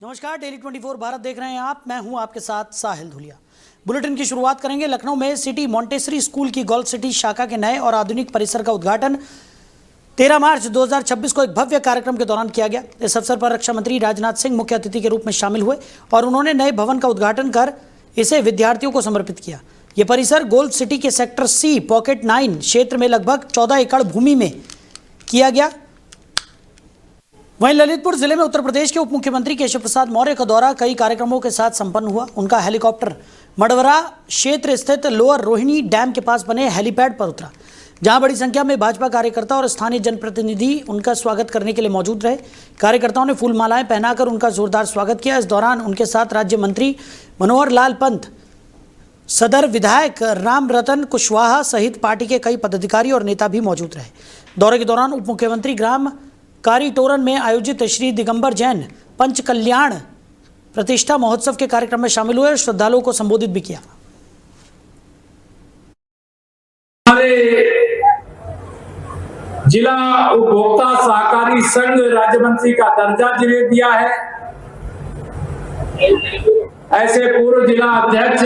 नमस्कार, डेली 24 भारत देख रहे हैं आप। मैं हूं आपके साथ साहिल धुलिया। बुलेटिन की शुरुआत करेंगे। लखनऊ में सिटी मॉन्टेसरी स्कूल की गोल्फ सिटी शाखा के नए और आधुनिक परिसर का उद्घाटन 13 मार्च 2026 को एक भव्य कार्यक्रम के दौरान किया गया। इस अवसर पर रक्षा मंत्री राजनाथ सिंह मुख्य अतिथि के रूप में शामिल हुए और उन्होंने नए भवन का उद्घाटन कर इसे विद्यार्थियों को समर्पित किया। ये परिसर गोल्फ सिटी के सेक्टर सी पॉकेट 9 क्षेत्र में लगभग 14 एकड़ भूमि में किया गया। वहीं ललितपुर जिले में उत्तर प्रदेश के उप मुख्यमंत्री केशव प्रसाद मौर्य का दौरा कई कार्यक्रमों के साथ संपन्न हुआ। उनका हेलीकॉप्टर मडवरा क्षेत्र स्थित लोअर रोहिणी डैम के पास बने हेलीपैड पर उतरा, जहां बड़ी संख्या में भाजपा कार्यकर्ता और स्थानीय जनप्रतिनिधि उनका स्वागत करने के लिए मौजूद रहे। कार्यकर्ताओं ने फूल मालाएं पहनाकर उनका जोरदार स्वागत किया। इस दौरान उनके साथ राज्य मंत्री मनोहर लाल पंत, सदर विधायक राम रतन कुशवाहा सहित पार्टी के कई पदाधिकारी और नेता भी मौजूद रहे। दौरे के दौरान उप मुख्यमंत्री ग्राम कारीटोरन में आयोजित श्री दिगंबर जैन पंच कल्याण प्रतिष्ठा महोत्सव के कार्यक्रम में शामिल हुए और श्रद्धालुओं को संबोधित भी किया। हमारे जिला उपभोक्ता सहकारी संघ राज्य मंत्री का दर्जा जिन्हें दिया है, ऐसे पूर्व जिला अध्यक्ष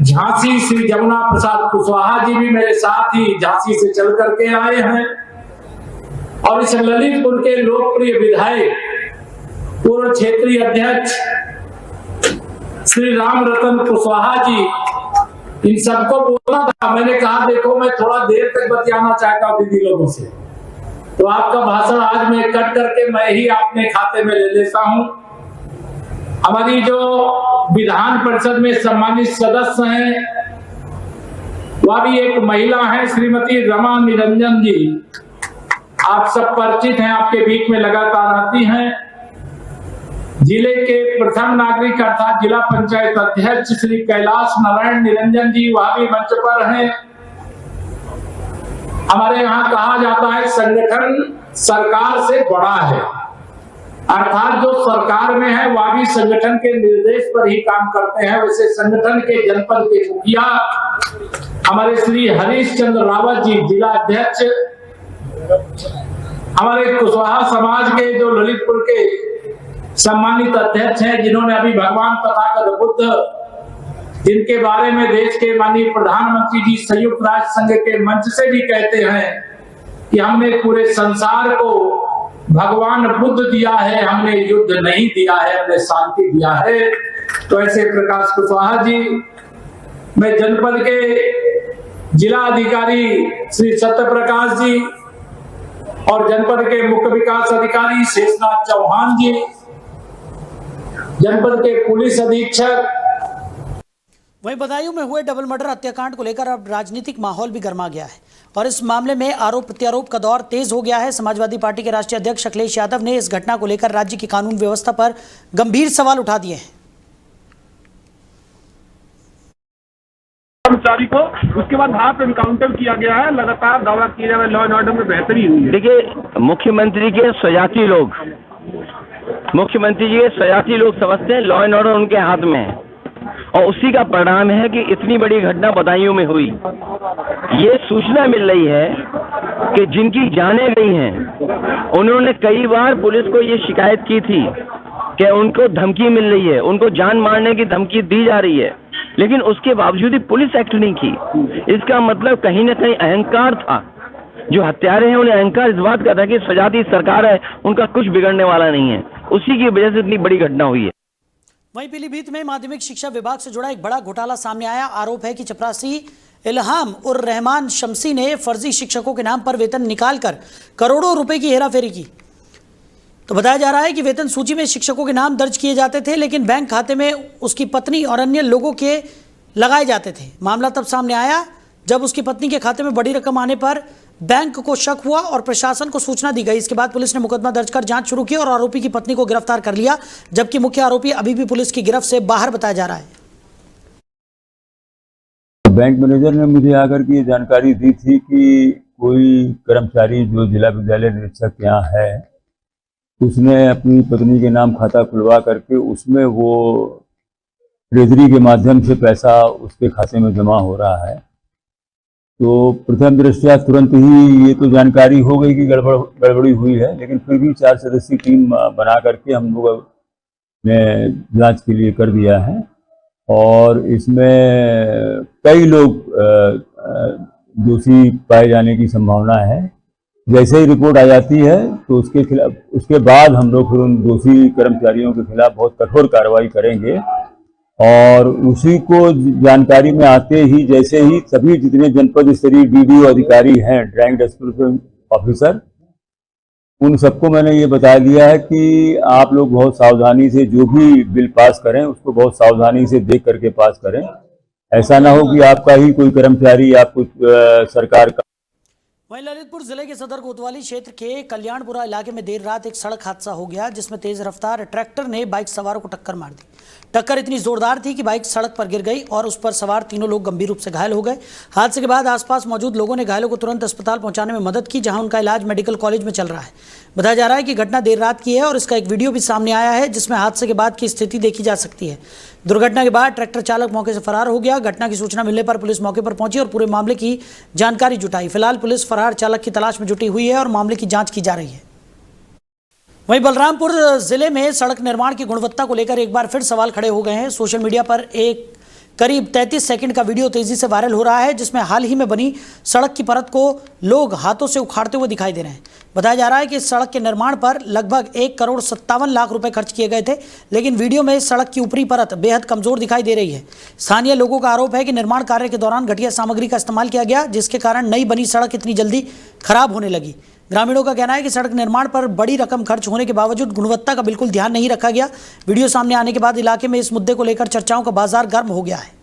झांसी श्री जमुना प्रसाद कुशवाहा जी भी मेरे साथ ही झांसी से चल करके आए हैं और इस ललितपुर के लोकप्रिय विधायक पूर्व क्षेत्रीय अध्यक्ष श्री राम रतन कुशवाहा जी, इन सबको बोलना था। मैंने कहा देखो मैं थोड़ा देर तक बतियाना चाहता हूँ दीदी लोगों से, तो आपका भाषण आज मैं कट करके मैं ही अपने खाते में ले लेता हूँ। हमारी जो विधान परिषद में सम्मानित सदस्य हैं, वह भी एक महिला है श्रीमती रमा निरंजन जी, आप सब परिचित हैं, आपके बीच में लगातार आती हैं। जिले के प्रथम नागरिक अर्थात जिला पंचायत अध्यक्ष श्री कैलाश नारायण निरंजन जी, वह भी मंच पर हैं। हमारे यहाँ कहा जाता है संगठन सरकार से बड़ा है, अर्थात जो सरकार में है वह भी संगठन के निर्देश पर ही काम करते हैं। वैसे संगठन के जनपद के मुखिया हमारे श्री हरीश चंद्र रावत जी, जिला अध्यक्ष, हमारे कुशवाहा समाज के जो ललितपुर के सम्मानित अध्यक्ष हैं, जिन्होंने अभी भगवान तथागत बुद्ध, जिनके बारे में देश के माननीय प्रधानमंत्री जी संयुक्त राष्ट्र संघ के मंच से भी कहते हैं कि हमने पूरे संसार को भगवान बुद्ध दिया है, हमने युद्ध नहीं दिया है, हमने शांति दिया है। तो ऐसे प्रकाश कुशवाहा जी, मैं जनपद के जिला अधिकारी श्री सत्य प्रकाश जी और जनपद के मुख्य विकास अधिकारी शेषनाथ चौहान जी, जनपद के पुलिस अधीक्षक। वहीं बदायूं में हुए डबल मर्डर हत्याकांड को लेकर अब राजनीतिक माहौल भी गर्मा गया है और इस मामले में आरोप प्रत्यारोप का दौर तेज हो गया है। समाजवादी पार्टी के राष्ट्रीय अध्यक्ष अखिलेश यादव ने इस घटना को लेकर राज्य की कानून व्यवस्था पर गंभीर सवाल उठा दिए हैं। कर्मचारी को उसके बाद वहाँ पे एनकाउंटर किया गया है, लगातार दावा किया जा रहा है लॉ एंड ऑर्डर में बेहतरी हुई है। देखिए, मुख्यमंत्री जी के स्वजाती लोग समझते हैं लॉ एंड ऑर्डर उनके हाथ में है और उसी का परिणाम है कि इतनी बड़ी घटना बदायूं में हुई। ये सूचना मिल रही है कि जिनकी जानें गई हैं, उन्होंने कई बार पुलिस को ये शिकायत की थी कि उनको धमकी मिल रही है, उनको जान मारने की धमकी दी जा रही है, लेकिन उसके बावजूद भी पुलिस एक्ट नहीं की। इसका मतलब कहीं ना कहीं अहंकार था। जो हत्यारे हैं उन्हें अहंकार इस बात का था कि स्वजाती सरकार है, उनका कुछ बिगड़ने वाला नहीं है, उसी की वजह से इतनी बड़ी घटना हुई है। वहीं पीलीभीत में माध्यमिक शिक्षा विभाग से जुड़ा एक बड़ा घोटाला सामने आया। आरोप है कि चपरासी इल्हाम उर रहमान शमसी ने फर्जी शिक्षकों के नाम पर वेतन निकालकर करोड़ों रुपए की हेराफेरी की। तो बताया जा रहा है कि वेतन सूची में शिक्षकों के नाम दर्ज किए जाते थे, लेकिन बैंक खाते में उसकी पत्नी और अन्य लोगों के लगाए जाते थे। मामला तब सामने आया जब उसकी पत्नी के खाते में बड़ी रकम आने पर बैंक को शक हुआ और प्रशासन को सूचना दी गई। इसके बाद पुलिस ने मुकदमा दर्ज कर जांच शुरू की और आरोपी की पत्नी को गिरफ्तार कर लिया, जबकि मुख्य आरोपी अभी भी पुलिस की गिरफ्त से बाहर बताया जा रहा है। बैंक मैनेजर ने मुझे आकर के जानकारी दी थी कि कोई कर्मचारी जो जिला विद्यालय निरीक्षक यहाँ है, उसने अपनी पत्नी के नाम खाता खुलवा करके उसमें वो ट्रेजरी के माध्यम से पैसा उसके खाते में जमा हो रहा है। तो प्रथम दृष्टया तुरंत ही ये तो जानकारी हो गई कि गड़बड़ी हुई है, लेकिन फिर भी 4 सदस्यीय टीम बना करके हम लोग में जांच के लिए कर दिया है और इसमें कई लोग दोषी पाए जाने की संभावना है। जैसे ही रिपोर्ट आ जाती है तो उसके बाद हम लोग फिर उन दोषी कर्मचारियों के खिलाफ बहुत कठोर कार्रवाई करेंगे और उसी को जानकारी में आते ही जैसे ही सभी जितने जनपद स्तरीय डीडीओ अधिकारी हैं, ड्राइंग डेवलपमेंट ऑफिसर, उन सबको मैंने ये बता दिया है कि आप लोग बहुत सावधानी से जो भी बिल पास करें उसको बहुत सावधानी से देख करके पास करें। ऐसा ना हो कि आपका ही कोई कर्मचारी या कुछ सरकार का। वहीं ललितपुर जिले के सदर कोतवाली क्षेत्र के कल्याणपुरा इलाके में देर रात एक सड़क हादसा हो गया जिसमें तेज रफ्तार ट्रैक्टर ने बाइक सवारों को टक्कर मार दी। टक्कर इतनी जोरदार थी कि बाइक सड़क पर गिर गई और उस पर सवार तीनों लोग गंभीर रूप से घायल हो गए। हादसे के बाद आसपास मौजूद लोगों ने घायलों को तुरंत अस्पताल पहुंचाने में मदद की, जहां उनका इलाज मेडिकल कॉलेज में चल रहा है। बताया जा रहा है कि घटना देर रात की है और इसका एक वीडियो भी सामने आया है जिसमें हादसे के बाद की स्थिति देखी जा सकती है। दुर्घटना के बाद ट्रैक्टर चालक मौके से फरार हो गया। घटना की सूचना मिलने पर पुलिस मौके पर पहुंची और पूरे मामले की जानकारी जुटाई। फिलहाल पुलिस फरार चालक की तलाश में जुटी हुई है और मामले की जांच की जा रही है। वहीं बलरामपुर जिले में सड़क निर्माण की गुणवत्ता को लेकर एक बार फिर सवाल खड़े हो गए हैं। सोशल मीडिया पर एक करीब 33 सेकंड का वीडियो तेजी से वायरल हो रहा है जिसमें हाल ही में बनी सड़क की परत को लोग हाथों से उखाड़ते हुए दिखाई दे रहे हैं। बताया जा रहा है कि इस सड़क के निर्माण पर लगभग 1,57,00,000 रुपए खर्च किए गए थे, लेकिन वीडियो में सड़क की ऊपरी परत बेहद कमजोर दिखाई दे रही है। स्थानीय लोगों का आरोप है कि निर्माण कार्य के दौरान घटिया सामग्री का इस्तेमाल किया गया, जिसके कारण नई बनी सड़क इतनी जल्दी खराब होने लगी। ग्रामीणों का कहना है कि सड़क निर्माण पर बड़ी रकम खर्च होने के बावजूद गुणवत्ता का बिल्कुल ध्यान नहीं रखा गया। वीडियो सामने आने के बाद इलाके में इस मुद्दे को लेकर चर्चाओं का बाजार गर्म हो गया है।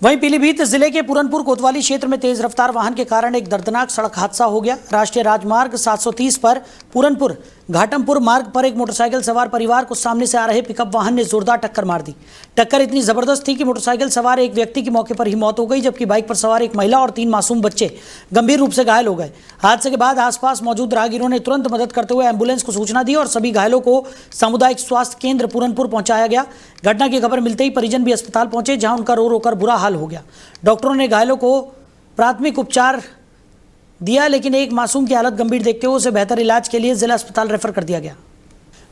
वहीं पीलीभीत जिले के पूरनपुर कोतवाली क्षेत्र में तेज रफ्तार वाहन के कारण एक दर्दनाक सड़क हादसा हो गया। राष्ट्रीय राजमार्ग 730 पर पूरनपुर घाटमपुर मार्ग पर एक मोटरसाइकिल सवार परिवार को सामने से आ रहे पिकअप वाहन ने जोरदार टक्कर मार दी। टक्कर इतनी जबरदस्त थी कि मोटरसाइकिल सवार एक व्यक्ति की मौके पर ही मौत हो गई, जबकि बाइक पर सवार एक महिला और 3 मासूम बच्चे गंभीर रूप से घायल हो गए। हादसे के बाद आसपास मौजूद राहगीरों ने तुरंत मदद करते हुए एम्बुलेंस को सूचना दी और सभी घायलों को सामुदायिक स्वास्थ्य केंद्र पूरनपुर पहुंचाया गया। घटना की खबर मिलते ही परिजन भी अस्पताल पहुंचे, जहां उनका रो रोकर बुरा हाल हो गया। डॉक्टरों ने घायलों को प्राथमिक उपचार दिया, लेकिन एक मासूम की हालत गंभीर देखते हुए उसे बेहतर इलाज के लिए जिला अस्पताल रेफर कर दिया गया।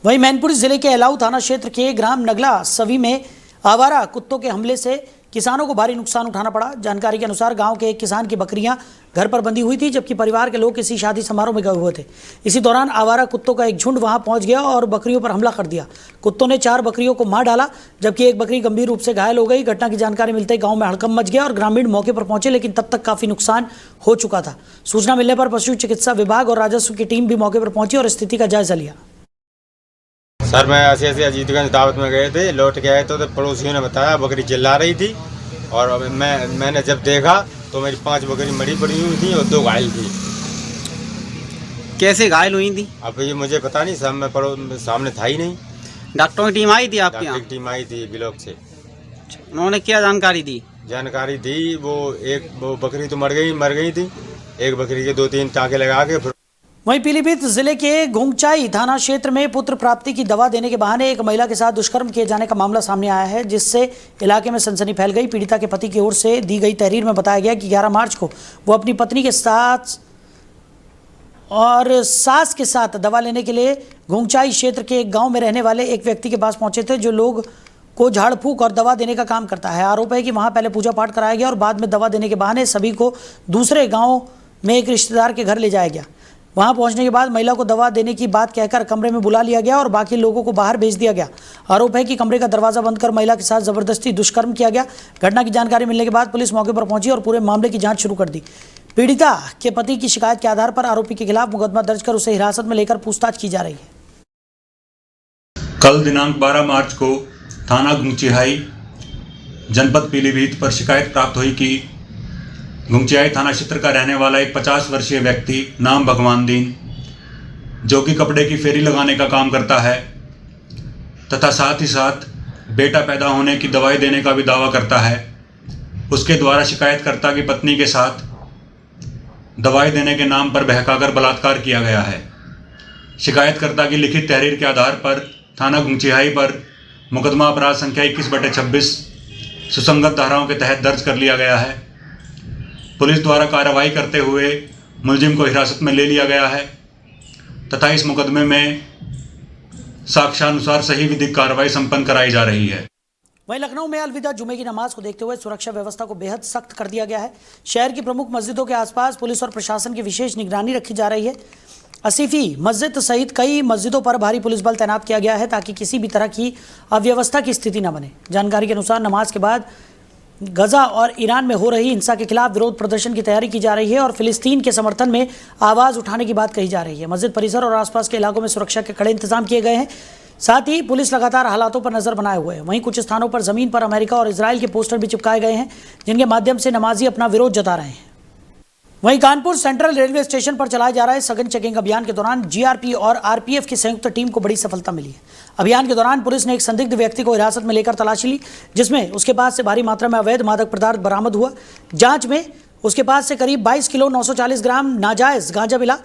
वहीं मैनपुरी जिले के एलाऊ थाना क्षेत्र के ग्राम नगला सवी में आवारा कुत्तों के हमले से किसानों को भारी नुकसान उठाना पड़ा। जानकारी के अनुसार गांव के एक किसान की बकरियां घर पर बंधी हुई थी, जबकि परिवार के लोग किसी शादी समारोह में गए हुए थे। इसी दौरान आवारा कुत्तों का एक झुंड वहां पहुंच गया और बकरियों पर हमला कर दिया। कुत्तों ने 4 बकरियों को मार डाला, जबकि एक बकरी गंभीर रूप से घायल हो गई। घटना की जानकारी मिलते ही गांव में हड़कंप मच गया और ग्रामीण मौके पर पहुंचे, लेकिन तब तक काफी नुकसान हो चुका था। सूचना मिलने पर पशु चिकित्सा विभाग और राजस्व की टीम भी मौके पर पहुंची और स्थिति का जायजा लिया। सर, मैं ऐसे अजीतगंज दावत में गए थे, लौट के आए तो पड़ोसियों ने बताया बकरी चिल्ला रही थी और मैंने जब देखा तो मेरी 5 बकरी मरी पड़ी हुई थी और 2 घायल थी। कैसे घायल हुई थी? अब ये मुझे पता नहीं, सब मैं सामने था ही नहीं। डॉक्टरों की टीम आई थी आपके यहाँ? डॉक्टर की टीम आई थी ब्लॉक से। उन्होंने क्या जानकारी दी? जानकारी दी वो बकरी तो मर गई थी। एक बकरी के 2-3 टाँके लगा के फिर। वहीं पीलीभीत जिले के घोंगचाई थाना क्षेत्र में पुत्र प्राप्ति की दवा देने के बहाने एक महिला के साथ दुष्कर्म किए जाने का मामला सामने आया है, जिससे इलाके में सनसनी फैल गई। पीड़िता के पति की ओर से दी गई तहरीर में बताया गया कि 11 मार्च को वो अपनी पत्नी के साथ और सास के साथ दवा लेने के लिए घोंगचाई क्षेत्र के एक गाँव में रहने वाले एक व्यक्ति के पास पहुंचे थे, जो लोग को झाड़ फूक और दवा देने का काम करता है। आरोप है कि वहाँ पहले पूजा पाठ कराया गया और बाद में दवा देने के बहाने सभी को दूसरे गाँव में एक रिश्तेदार के घर ले जाया गया। वहां पहुंचने के बाद महिला को दवा देने की बात कहकर कमरे में बुला लिया गया और बाकी लोगों को बाहर भेज दिया गया। आरोप है कि कमरे का दरवाजा बंद कर महिला के साथ जबरदस्ती दुष्कर्म किया गया। घटना की जानकारी मिलने के बाद पुलिस मौके पर पहुंची और पूरे मामले की जांच शुरू कर दी। पीड़िता के पति की शिकायत के आधार पर आरोपी के खिलाफ मुकदमा दर्ज कर उसे हिरासत में लेकर पूछताछ की जा रही है। कल दिनांक 12 मार्च को थाना घुंगचिहाई जनपद पीलीभीत पर शिकायत प्राप्त हुई कि घुंगचिहाई थाना क्षेत्र का रहने वाला एक 50 वर्षीय व्यक्ति नाम भगवान दीन, जो कि कपड़े की फेरी लगाने का काम करता है तथा साथ ही साथ बेटा पैदा होने की दवाई देने का भी दावा करता है, उसके द्वारा शिकायतकर्ता की पत्नी के साथ दवाई देने के नाम पर बहकाकर बलात्कार किया गया है। शिकायतकर्ता की लिखित तहरीर के आधार पर थाना घुंगचिहाई पर मुकदमा अपराध संख्या 21/26 सुसंगत धाराओं के तहत दर्ज कर लिया गया है। पुलिस द्वारा कार्रवाई करते हुए मुलजिम को हिरासत में ले लिया गया है तथा इस मुकदमे में साक्ष्यानुसार सही विधिक कार्रवाई संपन्न कराई जा रही है। वहीं लखनऊ में अलविदा जुमे की नमाज को देखते हुए सुरक्षा व्यवस्था को बेहद सख्त कर दिया गया है। शहर की प्रमुख मस्जिदों के आसपास पुलिस और प्रशासन की विशेष निगरानी रखी जा रही है। असीफी मस्जिद सहित कई मस्जिदों पर भारी पुलिस बल तैनात किया गया है ताकि किसी भी तरह की अव्यवस्था की स्थिति न बने। जानकारी के अनुसार नमाज के बाद गजा और ईरान में हो रही हिंसा के खिलाफ विरोध प्रदर्शन की तैयारी की जा रही है और फिलिस्तीन के समर्थन में आवाज उठाने की बात कही जा रही है। मस्जिद परिसर और आसपास के इलाकों में सुरक्षा के कड़े इंतजाम किए गए हैं। साथ ही पुलिस लगातार हालातों पर नजर बनाए हुए है। वहीं कुछ स्थानों पर जमीन पर अमेरिका और इजराइल के पोस्टर भी चिपकाए गए हैं जिनके माध्यम से नमाजी अपना विरोध जता रहे हैं। वहीं कानपुर सेंट्रल रेलवे स्टेशन पर चलाए जा रहे सघन चेकिंग अभियान के दौरान जीआरपी और आरपीएफ की संयुक्त टीम को बड़ी सफलता मिली है। अभियान के दौरान पुलिस ने एक संदिग्ध व्यक्ति को हिरासत में लेकर तलाशी ली जिसमें उसके पास से भारी मात्रा में अवैध मादक पदार्थ बरामद हुआ। जांच में उसके पास से करीब 22 किलो 940 ग्राम नाजायज गांजा मिला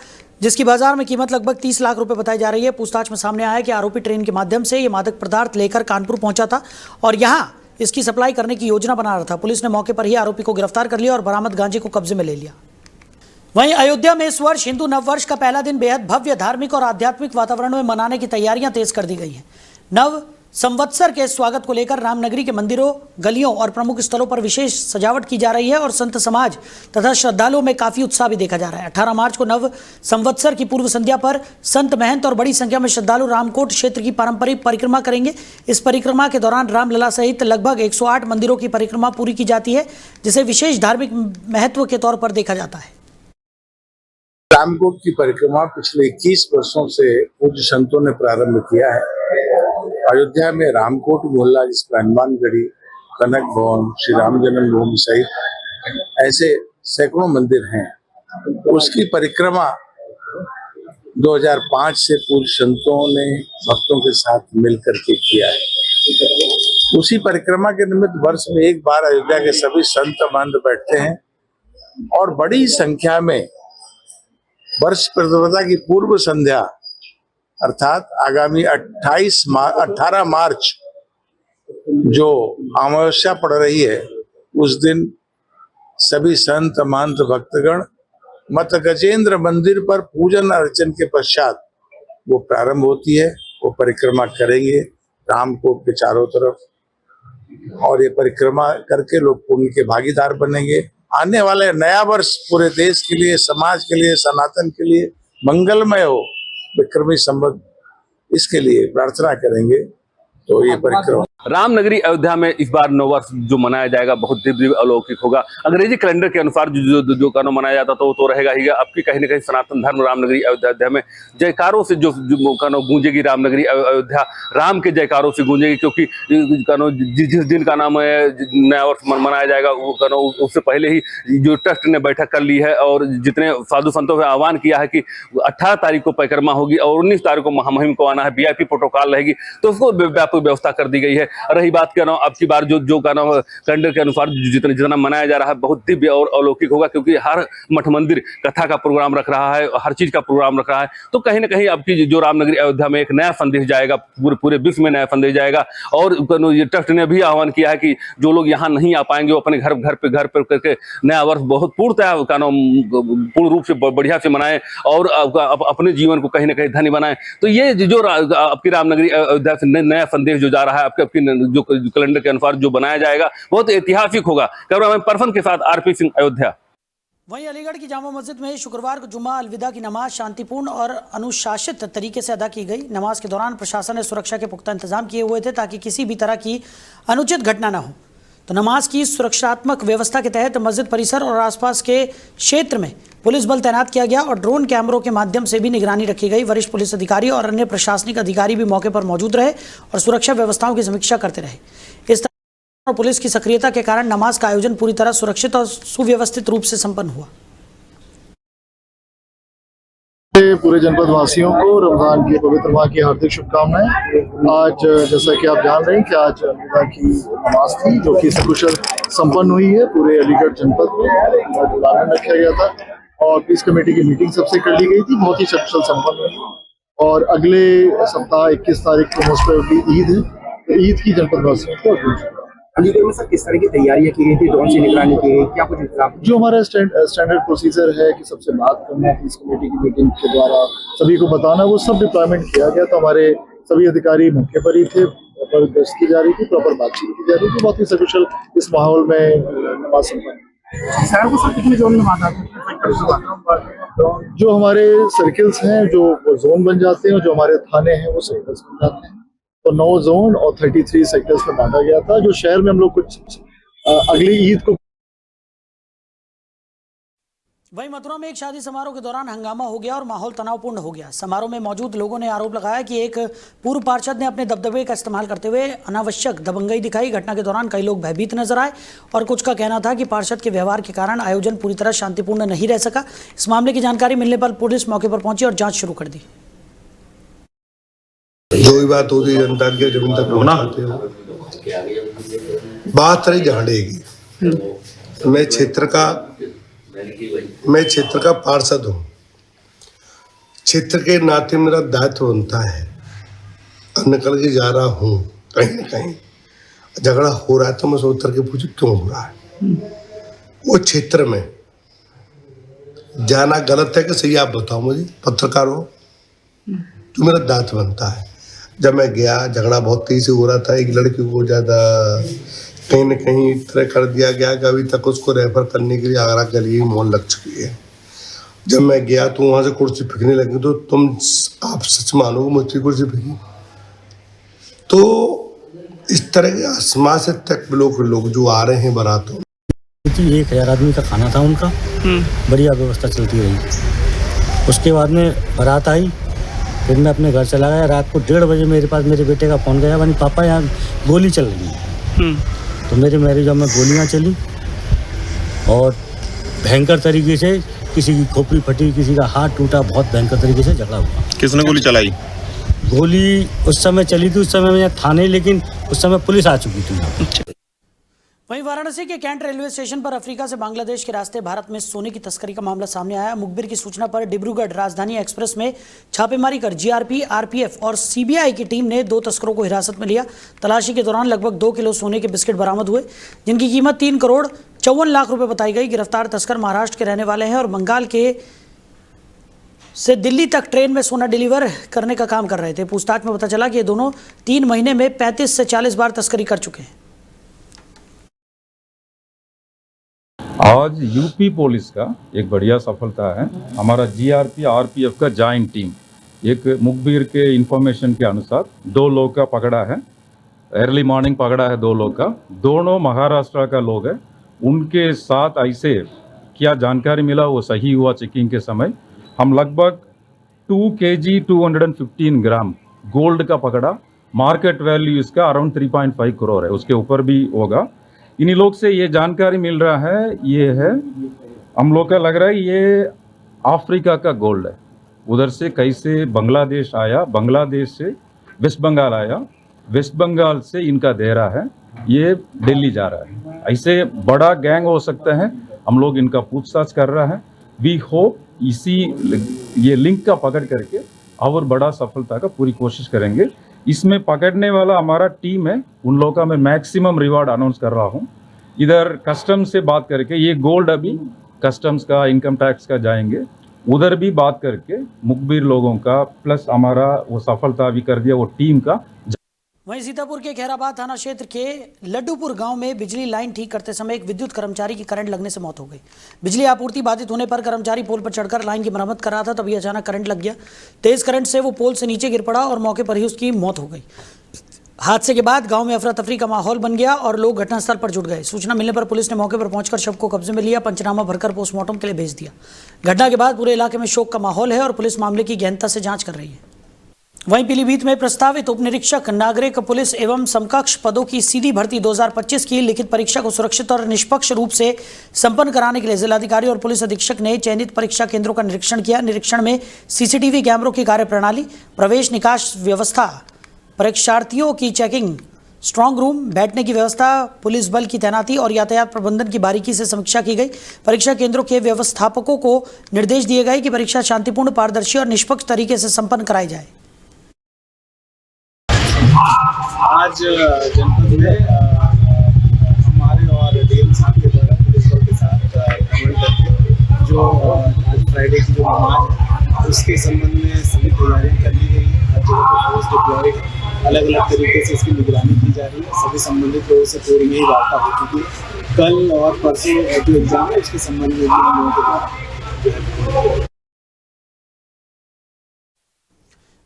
जिसकी बाजार में कीमत लगभग 30 लाख रुपए बताई जा रही है। पूछताछ में सामने आया कि आरोपी ट्रेन के माध्यम से ये मादक पदार्थ लेकर कानपुर पहुंचा था और यहां इसकी सप्लाई करने की योजना बना रहा था। पुलिस ने मौके पर ही आरोपी को गिरफ्तार कर लिया और बरामद गांजे को कब्जे में ले लिया। वहीं अयोध्या में इस वर्ष हिंदू नववर्ष का पहला दिन बेहद भव्य धार्मिक और आध्यात्मिक वातावरण में मनाने की तैयारियां तेज कर दी गई हैं। नव संवत्सर के स्वागत को लेकर रामनगरी के मंदिरों, गलियों और प्रमुख स्थलों पर विशेष सजावट की जा रही है और संत समाज तथा श्रद्धालुओं में काफी उत्साह भी देखा जा रहा है। 18 मार्च को नव संवत्सर की पूर्व संध्या पर संत महंत और बड़ी संख्या में श्रद्धालु रामकोट क्षेत्र की पारंपरिक परिक्रमा करेंगे। इस परिक्रमा के दौरान रामलला सहित लगभग 108 मंदिरों की परिक्रमा पूरी की जाती है जिसे विशेष धार्मिक महत्व के तौर पर देखा जाता है। रामकोट की परिक्रमा पिछले 21 वर्षों से पूज्य संतों ने प्रारंभ किया है। अयोध्या में रामकोट मोहल्ला जिसमें हनुमानगढ़ी, कनक भवन, श्री राम जन्मभूमि सहित ऐसे सैकड़ों मंदिर हैं। उसकी परिक्रमा 2005 से पूज्य संतों ने भक्तों के साथ मिलकर के किया है। उसी परिक्रमा के निमित्त वर्ष में एक बार अयोध्या के सभी संत महंत बैठते हैं और बड़ी संख्या में वर्ष प्रतिपदा की पूर्व संध्या अर्थात आगामी 18 मार्च जो अमावस्या पड़ रही है उस दिन सभी संत महंत भक्तगण मत गजेंद्र मंदिर पर पूजन अर्चन के पश्चात वो प्रारंभ होती है। वो परिक्रमा करेंगे रामकोट के चारों तरफ और ये परिक्रमा करके लोग पुण्य के भागीदार बनेंगे। आने वाले नया वर्ष पूरे देश के लिए, समाज के लिए, सनातन के लिए मंगलमय हो, विक्रमी संवत, इसके लिए प्रार्थना करेंगे। तो ये परिक्रमा रामनगरी अयोध्या में इस बार नववर्ष जो मनाया जाएगा बहुत दिव्य अलौकिक होगा। अंग्रेजी कैलेंडर के अनुसार जो कानून मनाया जाता तो वो तो रहेगा ही। अब की कहीं ना कहीं सनातन धर्म रामनगरी अयोध्या में जयकारों से जो कानून गूंजेगी रामनगरी अयोध्या राम के जयकारों से गूंजेगी, क्योंकि कानून जिस दिन का नाम है नया वर्ष मनाया जाएगा वो कानून उससे पहले ही जो ट्रस्ट ने बैठक कर ली है और जितने साधु संतों ने आह्वान किया है कि 18 तारीख को परिक्रमा होगी और 19 तारीख को महामहिम को आना है, VIP प्रोटोकॉल रहेगी, तो उसको व्यापक व्यवस्था कर दी गई है। रही बात कह रहा हूँ अब की बार जो कहना कैलेंडर के अनुसार जितना मनाया जा रहा है बहुत दिव्य और अलौकिक होगा, क्योंकि हर मठ मंदिर कथा का प्रोग्राम रख रहा है, हर चीज का प्रोग्राम रख रहा है। तो कहीं ना कहीं अब की जो रामनगरी अयोध्या में एक नया संदेश जाएगा, पूरे विश्व में नया संदेश जाएगा। और ये ट्रस्ट ने भी आह्वान किया है कि जो लोग यहाँ नहीं आ पाएंगे वो अपने घर पे करके नया वर्ष बहुत पूर्ण रूप से बढ़िया से मनाएं और अपने जीवन को कहीं ना कहीं धन्य बनाएं। तो ये जो आपकी रामनगरी अयोध्या से नया संदेश जो जा रहा है आपकी जो कैलेंडर के अनुसार जो बनाया जाएगा बहुत ऐतिहासिक होगा। कैमरामैन परफन के साथ RP सिंह, अयोध्या। वहीं अलीगढ़ की जामा मस्जिद में शुक्रवार को जुम्मा अलविदा की नमाज शांतिपूर्ण और अनुशासित तरीके से अदा की गई। नमाज के दौरान प्रशासन ने सुरक्षा के पुख्ता इंतजाम किए हुए थे ताकि किसी भी तरह की अनुचित घटना न हो। तो नमाज की सुरक्षात्मक व्यवस्था के तहत मस्जिद परिसर और आसपास के क्षेत्र में पुलिस बल तैनात किया गया और ड्रोन कैमरों के माध्यम से भी निगरानी रखी गई। वरिष्ठ पुलिस अधिकारी और अन्य प्रशासनिक अधिकारी भी मौके पर मौजूद रहे और सुरक्षा व्यवस्थाओं की समीक्षा करते रहे। इस तरह पुलिस की सक्रियता के कारण नमाज का आयोजन पूरी तरह सुरक्षित और सुव्यवस्थित रूप से संपन्न हुआ। पूरे जनपद वासियों को रमजान के पवित्र माह की हार्दिक शुभकामनाएं। आज जैसा कि आप जान रहे हैं कि आज अलविदा की नमाज थी जो कि सकुशल संपन्न हुई है। पूरे अलीगढ़ जनपद में बुलाना रखा गया था और पीस कमेटी की मीटिंग सबसे कर ली गई थी, बहुत ही सकुशल संपन्न हुई। और अगले सप्ताह 21 तारीख को मोस्ट प्रोबेबली ईद है, तो ईद की जनपद वासियों को अलीगढ़ में सर किस तरह की तैयारियां की गई थी, ड्रोन से निगरानी की गई, क्या कुछ इंतजाम? जो हमारा स्टैंडर्ड प्रोसीजर है कि सबसे बात करना, पीस कमेटी की मीटिंग के द्वारा सभी को बताना, वो सब डिप्लॉयमेंट किया गया। तो हमारे सभी अधिकारी मौके पर ही थे, प्रॉपर गश्त की जा रही थी, प्रॉपर बातचीत की जा रही थी, बहुत ही सकुशल इस माहौल में नमाज संपन्न। शहर को सर कितने जोन में बांटा है? जो हमारे सर्किल्स हैं जो वो जोन बन जाते हैं और जो हमारे थाने हैं वो सेक्टर्स बन जाते हैं। तो 9 जोन और 33 सेक्टर्स में बांटा गया था। जो शहर में हम लोग कुछ अगली ईद को। वहीं मथुरा में एक शादी समारोह के दौरान हंगामा हो गया और माहौल तनावपूर्ण हो गया। समारोह में मौजूद लोगों ने आरोप लगाया कि एक पूर्व पार्षद ने अपने दबदबे का इस्तेमाल करते हुए अनावश्यक दबंगई दिखाई। घटना के दौरान कई लोग भयभीत नजर आए और कुछ का कहना था कि पार्षद के व्यवहार के कारण आयोजन पूरी तरह शांतिपूर्ण नहीं रह सका। इस मामले की जानकारी मिलने पर पुलिस मौके पर पहुंची और जांच शुरू कर दी। जो भी बात होती है जनता की जमीन तक पहुंचाते हो, बात रही झगड़े की। मैं क्षेत्र का पार्षद हूँ। क्षेत्र के नाते मेरा दायित्व बनता है, निकल के जा रहा हूँ कहीं न कहीं झगड़ा हो रहा है तो मैं सोच के पूछूं क्यों हो रहा है। वो क्षेत्र में जाना गलत है कि सही, आप बताओ मुझे, पत्रकार हो तो मेरा दायित्व बनता है। जब मैं गया झगड़ा बहुत तेजी से हो रहा था, एक लड़की को ज़्यादा कहीं न कहीं तरह कर दिया गया कि अभी तक उसको रेफर करने के लिए आगरा के लिए मौन लग चुकी है। जब मैं गया तो वहाँ से कुर्सी फेंकने लगी, तो आप सच मानोगे मुझसे कुर्सी फेंकी। तो इस तरह के समाज से तक लोग जो आ रहे हैं बारातों, 1000 आदमी का खाना था उनका, बढ़िया व्यवस्था चलती रही। उसके बाद में बारात आई, फिर मैं अपने घर चला गया। रात को 1:30 बजे मेरे पास मेरे बेटे का फ़ोन गया, यानी पापा यहाँ गोली चल रही है। तो मेरे मैरिज में गोलियाँ चली और भयंकर तरीके से किसी की खोपड़ी फटी, किसी का हाथ टूटा, बहुत भयंकर तरीके से झगड़ा हुआ। किसने गोली चलाई? गोली उस समय चली थी, उस समय मैं थाने, लेकिन उस समय पुलिस आ चुकी थी। वहीं वाराणसी के कैंट रेलवे स्टेशन पर अफ्रीका से बांग्लादेश के रास्ते भारत में सोने की तस्करी का मामला सामने आया। मुखबिर की सूचना पर डिब्रूगढ़ राजधानी एक्सप्रेस में छापेमारी कर जीआरपी, आरपीएफ और सीबीआई की टीम ने 2 तस्करों को हिरासत में लिया। तलाशी के दौरान लगभग 2 किलो सोने के बिस्किट बरामद हुए, जिनकी कीमत 3 करोड़ 54 लाख रुपए बताई गई। गिरफ्तार तस्कर महाराष्ट्र के रहने वाले हैं और बंगाल के से दिल्ली तक ट्रेन में सोना डिलीवर करने का काम कर रहे थे। पूछताछ में पता चला कि ये दोनों 3 महीने में 35 से 40 बार तस्करी कर चुके हैं। आज यूपी पुलिस का एक बढ़िया सफलता है। हमारा जीआरपी आरपीएफ का जॉइंट टीम एक मुखबिर के इंफॉर्मेशन के अनुसार 2 लोग का पकड़ा है। अर्ली मॉर्निंग पकड़ा है 2 लोग का, दोनों महाराष्ट्र का लोग है। उनके साथ ऐसे क्या जानकारी मिला वो सही हुआ चेकिंग के समय। हम लगभग 2 kg 215 ग्राम गोल्ड का पकड़ा। मार्केट वैल्यू इसका अराउंड 3.5 करोड़ है, उसके ऊपर भी होगा। इन्हीं लोग से ये जानकारी मिल रहा है, ये है हम लोग का लग रहा है ये अफ्रीका का गोल्ड है। उधर से कैसे बांग्लादेश आया, बांग्लादेश से वेस्ट बंगाल आया, वेस्ट बंगाल से इनका देरा है, ये दिल्ली जा रहा है। ऐसे बड़ा गैंग हो सकता है, हम लोग इनका पूछताछ कर रहा है। वी होप इसी ये लिंक का पकड़ करके और बड़ा सफलता का पूरी कोशिश करेंगे। इसमें पकड़ने वाला हमारा टीम है, उन लोगों का मैं मैक्सिमम रिवार्ड अनाउंस कर रहा हूँ। इधर कस्टम्स से बात करके ये गोल्ड अभी कस्टम्स का, इनकम टैक्स का जाएंगे, उधर भी बात करके मुखबिर लोगों का प्लस हमारा वो सफलता भी कर दिया वो टीम का। वहीं सीतापुर के खैराबाद थाना क्षेत्र के लड्डूपुर गांव में बिजली लाइन ठीक करते समय एक विद्युत कर्मचारी की करंट लगने से मौत हो गई। बिजली आपूर्ति बाधित होने पर कर्मचारी पोल पर चढ़कर लाइन की मरम्मत कर रहा था, तभी अचानक करंट लग गया। तेज करंट से वो पोल से नीचे गिर पड़ा और मौके पर ही उसकी मौत हो गई। हादसे के बाद गांव में अफरा तफरी का माहौल बन गया और लोग घटनास्थल पर जुट गए। सूचना मिलने पर पुलिस ने मौके पर पहुंचकर शव को कब्जे में लिया, पंचनामा भरकर पोस्टमार्टम के लिए भेज दिया। घटना के बाद पूरे इलाके में शोक का माहौल है और पुलिस मामले की गहनता से जांच कर रही है। वहीं पीलीभीत में प्रस्तावित उप निरीक्षक नागरिक पुलिस एवं समकक्ष पदों की सीधी भर्ती 2025 की लिखित परीक्षा को सुरक्षित और निष्पक्ष रूप से संपन्न कराने के लिए जिलाधिकारी और पुलिस अधीक्षक ने चयनित परीक्षा केंद्रों का निरीक्षण किया। निरीक्षण में सीसीटीवी कैमरों की कार्यप्रणाली, प्रवेश निकास व्यवस्था, परीक्षार्थियों की चेकिंग, स्ट्रांग रूम, बैठने की व्यवस्था, पुलिस बल की तैनाती और यातायात प्रबंधन की बारीकी से समीक्षा की गई। परीक्षा केंद्रों के व्यवस्थापकों को निर्देश दिए गए कि परीक्षा शांतिपूर्ण, पारदर्शी और निष्पक्ष तरीके से संपन्न कराई जाए। आज जनपद में हमारे और डीएम साहब के द्वारा पुलिस बल के साथ कमेंट करके जो आज फ्राइडे की जो नमाज है उसके संबंध में सभी तैयारियां कर ली गई। जगह पर फोर्स डिप्लॉयड अलग अलग तरीके से इसकी निगरानी की जा रही है। सभी संबंधित लोगों से पूर्व में ही वार्ता हो चुकी है। कल और परसों जो एग्जाम है उसके संबंध में भी हम लोगों के द्वारा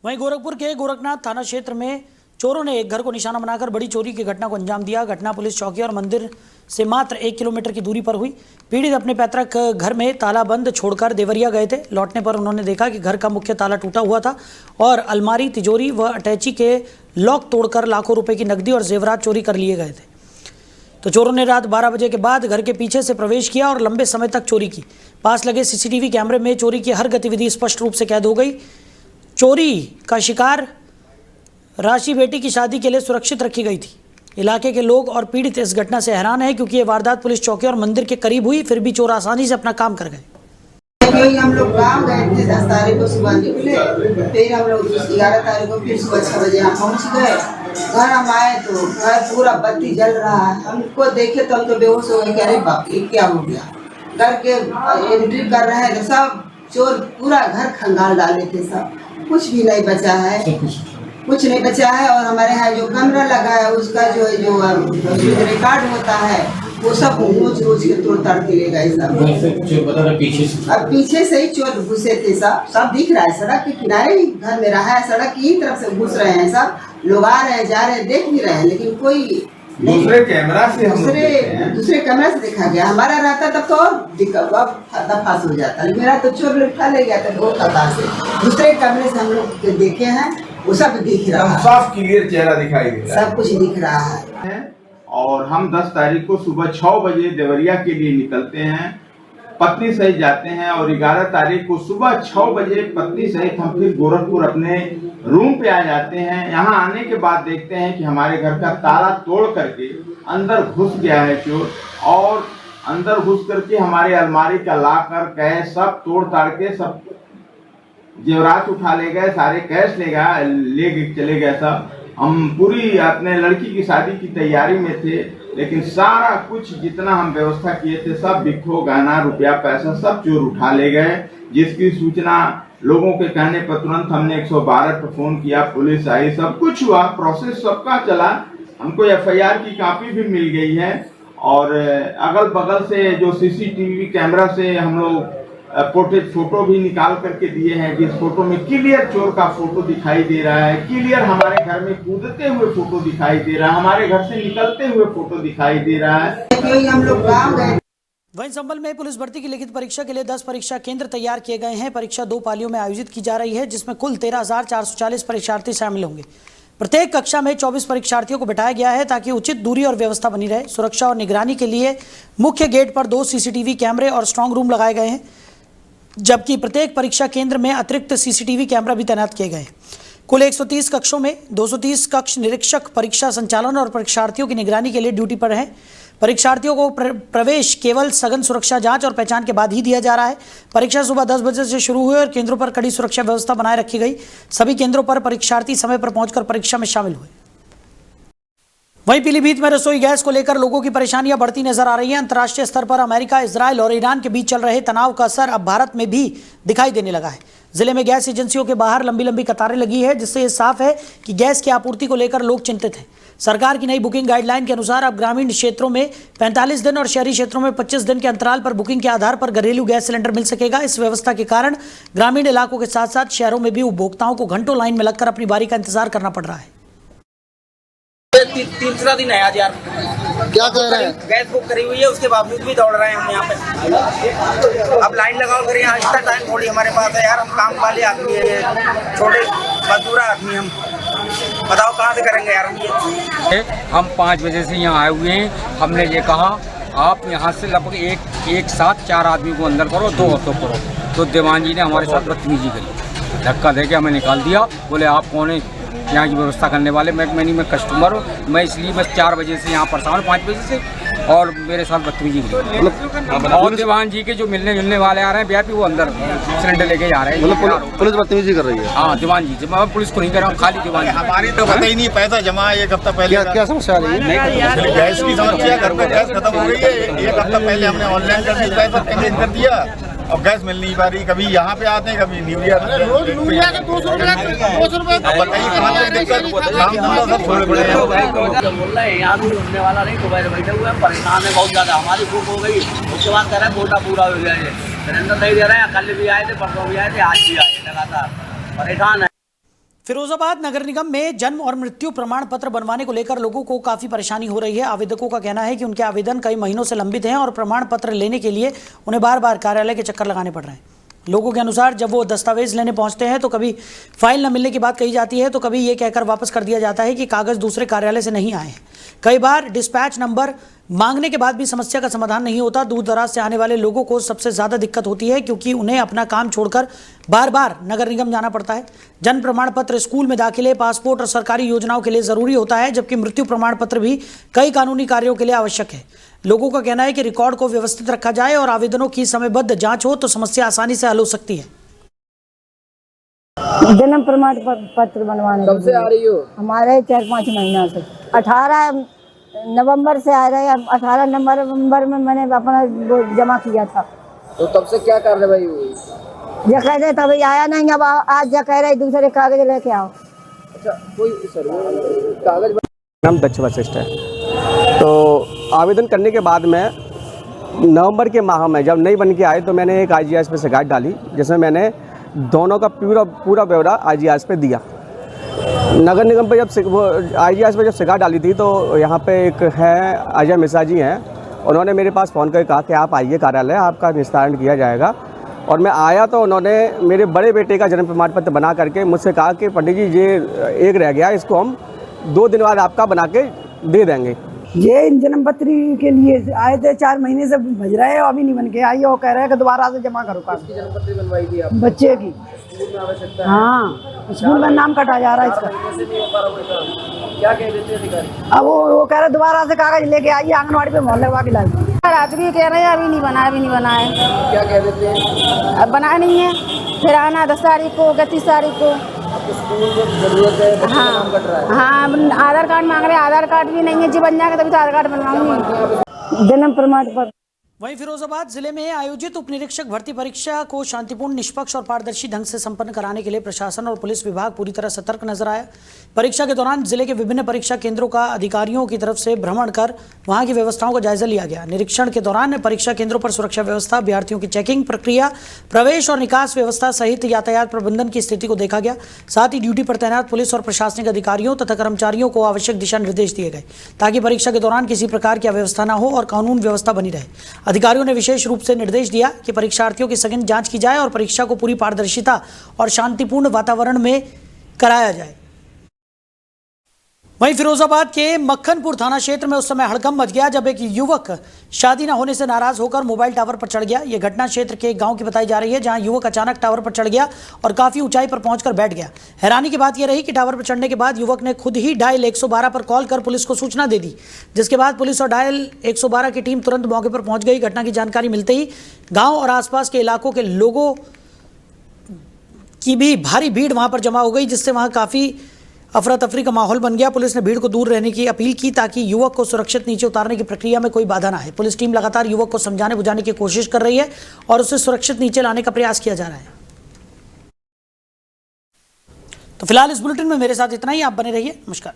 वहीं गोरखपुर के गोरखनाथ थाना क्षेत्र में चोरों ने एक घर को निशाना बनाकर बड़ी चोरी की घटना को अंजाम दिया। घटना पुलिस चौकी और मंदिर से मात्र 1 किलोमीटर की दूरी पर हुई। पीड़ित अपने पैतृक घर में ताला बंद छोड़कर देवरिया गए थे। लौटने पर उन्होंने देखा कि घर का मुख्य ताला टूटा हुआ था और अलमारी, तिजोरी व अटैची के लॉक तोड़कर लाखों रुपए की नकदी और जेवरात चोरी कर लिए गए थे। तो चोरों ने रात 12 बजे के बाद घर के पीछे से प्रवेश किया और लंबे समय तक चोरी की। पास लगे सीसीटीवी कैमरे में चोरी की हर गतिविधि स्पष्ट रूप से कैद हो गई। चोरी का शिकार राशि बेटी की शादी के लिए सुरक्षित रखी गई थी। इलाके के लोग और पीड़ित इस घटना से हैरान है क्योंकि ये वारदात पुलिस चौकी और मंदिर के करीब हुई, फिर भी चोर आसानी से अपना काम कर गए। हम लोग गाँव गए थे 10 तारीख को सुबह निकले, फिर हम लोग 11 तारीख को फिर सुबह 6 बजे यहाँ पहुँच गए। घर हम आए तो घर पूरा बत्ती जल रहा है। हमको देखे तो हम तो बेहोश हो गए कि अरे बाप ये क्या हो गया। घर के एंट्री कर रहे हैं तो सब चोर पूरा घर खंगाल डाले थे, सब कुछ भी नहीं बचा है, कुछ नहीं बचा है। और हमारे यहाँ जो कैमरा लगा है उसका जो रिकॉर्ड होता है वो सब रोज के तोड़ ताड़ के ले गए सब। अब पीछे से ही चोर घुसे थे, सब दिख रहा है। सड़क के किनारे ही घर में रहा है, सड़क की तरफ से घुस रहे हैं सब लोग, आ रहे हैं जा रहे हैं, देख भी रहे हैं, लेकिन कोई दूसरे कैमरा से देखा गया। हमारा रहता तब तो और दफास हो जाता, मेरा तो चोर उठा ले गया था बहुत खतरा से। दूसरे कैमरे से हम लोग देखे हैं, वो सब दिख रहा है, साफ क्लियर चेहरा दिखाई दे रहा है, सब कुछ दिख रहा है। और हम 10 तारीख को सुबह 6 बजे देवरिया के लिए निकलते हैं, पत्नी सहित जाते हैं और 11 तारीख को सुबह 6 बजे पत्नी सहित हम फिर गोरखपुर अपने रूम पे आ जाते हैं। यहाँ आने के बाद देखते हैं कि हमारे घर का ताला तोड़ करके अंदर घुस गया है चोर, और अंदर घुस करके हमारे अलमारी का लाकर कैश सब तोड़ ताड़ के सब जेवरात उठा ले गए, सारे कैश ले चले गए सब। हम पूरी अपने लड़की की शादी की तैयारी में थे, लेकिन सारा कुछ जितना हम व्यवस्था किए थे सब बिखो, गहना रुपया पैसा सब चोर उठा ले गए। जिसकी सूचना लोगों के कहने पर तुरंत हमने 112 पर फोन किया, पुलिस आई, सब कुछ हुआ, प्रोसेस सबका चला। हमको FIR की कॉपी भी मिल गई है और अगल बगल से जो CCTV कैमरा से हम लोग पोर्ट्रेट फोटो भी निकाल करके दिए हैं, जिस फोटो में क्लियर चोर का फोटो दिखाई दे रहा है, क्लियर हमारे घर में कूदते हुए फोटो दिखाई दे रहा है, हमारे घर से निकलते हुए फोटो दिखाई दे रहा है। हम लोग गाँव गए। वहीं संबल में पुलिस भर्ती की लिखित परीक्षा के लिए 10 परीक्षा केंद्र तैयार किए गए हैं। परीक्षा 2 पालियों में आयोजित की जा रही है, जिसमें कुल 13,440 परीक्षार्थी शामिल होंगे। प्रत्येक कक्षा में 24 परीक्षार्थियों को बिठाया गया है ताकि उचित दूरी और व्यवस्था बनी रहे। सुरक्षा और निगरानी के लिए मुख्य गेट पर 2 CCTV कैमरे और स्ट्रांग रूम लगाए गए हैं, जबकि प्रत्येक परीक्षा केंद्र में अतिरिक्त CCTV कैमरा भी तैनात किए गए हैं। कुल 130 कक्षों में 230 कक्ष निरीक्षक परीक्षा संचालन और परीक्षार्थियों की निगरानी के लिए ड्यूटी पर हैं। परीक्षार्थियों को प्रवेश केवल सघन सुरक्षा जांच और पहचान के बाद ही दिया जा रहा है। परीक्षा सुबह 10 बजे से शुरू हुई और केंद्रों पर कड़ी सुरक्षा व्यवस्था बनाए रखी गई। सभी केंद्रों पर परीक्षार्थी समय पर पहुंचकर परीक्षा में शामिल हुए। वहीं पीलीभीत में रसोई गैस को लेकर लोगों की परेशानियां बढ़ती नजर आ रही हैं। अंतर्राष्ट्रीय स्तर पर अमेरिका, इजरायल और ईरान के बीच चल रहे तनाव का असर अब भारत में भी दिखाई देने लगा है। जिले में गैस एजेंसियों के बाहर लंबी लंबी कतारें लगी है, जिससे ये साफ है कि गैस की आपूर्ति को लेकर लोग चिंतित हैं। सरकार की नई बुकिंग गाइडलाइन के अनुसार अब ग्रामीण क्षेत्रों में 45 दिन और शहरी क्षेत्रों में 25 दिन के अंतराल पर बुकिंग के आधार पर घरेलू गैस सिलेंडर मिल सकेगा। इस व्यवस्था के कारण ग्रामीण इलाकों के साथ साथ शहरों में भी उपभोक्ताओं को घंटों लाइन में लगकर अपनी बारी का इंतजार करना पड़ रहा है। तीसरा दिन है आज यार, क्या कह रहे हैं? गैस बुक करी हुई है, उसके बावजूद भी दौड़ रहे हैं हम यहाँ पे। अब लाइन लगाओ कर यहाँ, इतना टाइम थोड़ी हमारे पास है यार, हम काम वाले आदमी है, छोटे मजदूर आदमी हम, बताओ कहाँ से करेंगे यार हम 5 बजे से यहाँ आए हुए हैं। हमने ये कहा आप यहाँ से लगभग एक साथ 4 आदमी को अंदर करो, 2 ऑटो करो, तो दीवान जी ने हमारे साथ बदतमीजी करी, धक्का देके हमें निकाल दिया। बोले आप कौन है यहाँ की व्यवस्था करने वाले? मैं कस्टमर हूँ, मैं इसलिए बस 4 बजे से यहाँ परेशान हूँ, 5 बजे से, और मेरे साथ बदतमीजी की। और दीवान जी के जो मिलने जुलने वाले आ रहे हैं VIP, वो अंदर सिलेंडर लेके जा रहे हैं। पुलिस बदतमीजी कर रही है? हाँ, दीवान जी, मैं पुलिस को नहीं कर रहा हूँ, खाली दीवान जी। हमारी तो पता ही नहीं, पैसा जमा 1 हफ्ता पहले। क्या समस्या आ रही है? गैस की समस्या, घर में गैस खत्म हो गई है। 1 हफ्ता पहले हमने ऑनलाइन कर पैसा पेमेंट कर दिया, और गैस मिल नहीं पा रही, कभी यहाँ पे आते हैं कभी न्यूरिया रोज यूरिया के 200 रुपए अब बताइए कहाँ तक दिक्कत, काम धंधा सब छोड़ पड़े हैं। बोल रहे हैं यहाँ भी उठने वाला नहीं, तो बैठे हुए हैं, परेशान है बहुत ज़्यादा, हमारी भूख हो गई। उसके बाद कह रहे हैं कोटा पूरा हो गया है, सिलेंडर नहीं दे रहे हैं, कल भी आए थे, परसों भी आए थे, आज भी आए, लगातार परेशान है। फिरोजाबाद नगर निगम में जन्म और मृत्यु प्रमाण पत्र बनवाने को लेकर लोगों को काफी परेशानी हो रही है। आवेदकों का कहना है कि उनके आवेदन कई महीनों से लंबित हैं और प्रमाण पत्र लेने के लिए उन्हें बार बार कार्यालय के चक्कर लगाने पड़ रहे हैं। लोगों के अनुसार जब वो दस्तावेज लेने पहुंचते हैं तो कभी फाइल न मिलने की बात कही जाती है, तो कभी ये कहकर वापस कर दिया जाता है कि कागज दूसरे कार्यालय से नहीं आए हैं। कई बार डिस्पैच नंबर मांगने के बाद भी समस्या का समाधान नहीं होता। दूर दराज से आने वाले लोगों को सबसे ज़्यादा दिक्कत होती है, क्योंकि उन्हें अपना काम छोड़कर बार बार नगर निगम जाना पड़ता है। जन्म प्रमाण पत्र, स्कूल में दाखिले, पासपोर्ट और सरकारी योजनाओं के लिए ज़रूरी होता है, जबकि मृत्यु प्रमाण पत्र भी कई कानूनी कार्यों के लिए आवश्यक है। लोगों का कहना है कि रिकॉर्ड को व्यवस्थित रखा जाए और आवेदनों की समयबद्ध जाँच हो तो समस्या आसानी से हल हो सकती है। जन्म प्रमाण पत्र बनवाने कब से आ रही हो? हमारे 4-5 महीना से 18 नवंबर से आ रहे हैं। 18 नवंबर में मैंने अपना जमा किया था। तो तब से क्या कार्रवाई हुई? जो कह रहे तभी आया नहीं, अब आज जो कह रहे दूसरे कागज लेके आओ। अच्छा, कोई कागज। नाम दक्ष वशिष्ठ है। तो आवेदन करने के बाद में नवंबर के माह में जब नई बन के आए तो मैंने एक IGS पे शिकायत डाली, जिसमें मैंने दोनों का पूरा ब्यौरा IGS पे दिया। नगर निगम पे जब वो IGS पे जब शिकायत डाली थी तो यहाँ पे एक है अजय मिश्रा जी हैं, उन्होंने मेरे पास फ़ोन करके कहा कि आप आइए कार्यालय, आपका निस्तारण किया जाएगा। और मैं आया तो उन्होंने मेरे बड़े बेटे का जन्म प्रमाण पत्र बना करके मुझसे कहा कि पंडित जी ये एक रह गया, इसको हम 2 दिन बाद आपका बना के दे देंगे। ये जन्म पत्र के लिए आए थे, 4 महीने से भज रहे हैं, अभी नहीं बन के आई। वो कह रहे हैं कि दोबारा से जमा करो। जन्म पत्र बनवाई थी आप? बच्चे की। स्कूल में आवश्यकता? हाँ, स्कूल में नाम कटा जा रहा है इसका। नहीं हो पा रहा, क्या कह देते अधिकारी? अब वो कह रहे दोबारा से कागज लेके आइए, आंगनबाड़ी पे मोहल्ले लगवा के लाइए। राजगी कह रहे हैं अभी नहीं बना है। क्या कह देते हैं? अब बनाया नहीं है, फिर आना 10 तारीख को, 31 तारीख को। स्कूल में जरूरत है, बच्चे का नाम कट रहा है। हाँ, आधार कार्ड मांग रहे हैं, आधार कार्ड भी नहीं है जी, बन जाएगा तभी तो आधार कार्ड बनवाऊंगी। जन्म प्रमाण पत्र। वहीं फिरोजाबाद जिले में आयोजित उप निरीक्षक भर्ती परीक्षा को शांतिपूर्ण, निष्पक्ष और पारदर्शी ढंग से संपन्न कराने के लिए प्रशासन और पुलिस विभाग पूरी तरह सतर्क नजर आया। परीक्षा के दौरान जिले के विभिन्न परीक्षा केंद्रों का अधिकारियों की तरफ से भ्रमण कर वहां की व्यवस्थाओं का जायजा लिया गया। निरीक्षण के दौरान परीक्षा केंद्रों पर सुरक्षा व्यवस्था, अभ्यर्थियों की चेकिंग प्रक्रिया, प्रवेश और निकास व्यवस्था सहित यातायात प्रबंधन की स्थिति को देखा गया। साथ ही ड्यूटी पर तैनात पुलिस और प्रशासनिक अधिकारियों तथा कर्मचारियों को आवश्यक दिशा निर्देश दिए गए, ताकि परीक्षा के दौरान किसी प्रकार की अव्यवस्था न हो और कानून व्यवस्था बनी रहे। अधिकारियों ने विशेष रूप से निर्देश दिया कि परीक्षार्थियों की सघन जांच की जाए और परीक्षा को पूरी पारदर्शिता और शांतिपूर्ण वातावरण में कराया जाए। वहीं फिरोजाबाद के मक्खनपुर थाना क्षेत्र में उस समय हड़कंप मच गया जब एक युवक शादी न होने से नाराज होकर मोबाइल टावर पर चढ़ गया। यह घटना क्षेत्र के एक गांव की बताई जा रही है, जहां युवक अचानक टावर पर चढ़ गया और काफी ऊंचाई पर पहुंचकर बैठ गया। हैरानी की बात यह रही कि टावर पर चढ़ने के बाद युवक ने खुद ही डायल 112 पर कॉल कर पुलिस को सूचना दे दी, जिसके बाद पुलिस और डायल 112 की टीम तुरंत मौके पर पहुंच गई। घटना की जानकारी मिलते ही गाँव और आसपास के इलाकों के लोगों की भी भारी भीड़ वहां पर जमा हो गई, जिससे वहां काफी अफरा तफरी का माहौल बन गया। पुलिस ने भीड़ को दूर रहने की अपील की ताकि युवक को सुरक्षित नीचे उतारने की प्रक्रिया में कोई बाधा ना आए। पुलिस टीम लगातार युवक को समझाने बुझाने की कोशिश कर रही है और उसे सुरक्षित नीचे लाने का प्रयास किया जा रहा है। तो फिलहाल इस बुलेटिन में मेरे साथ इतना ही। आप बने रहिए। नमस्कार।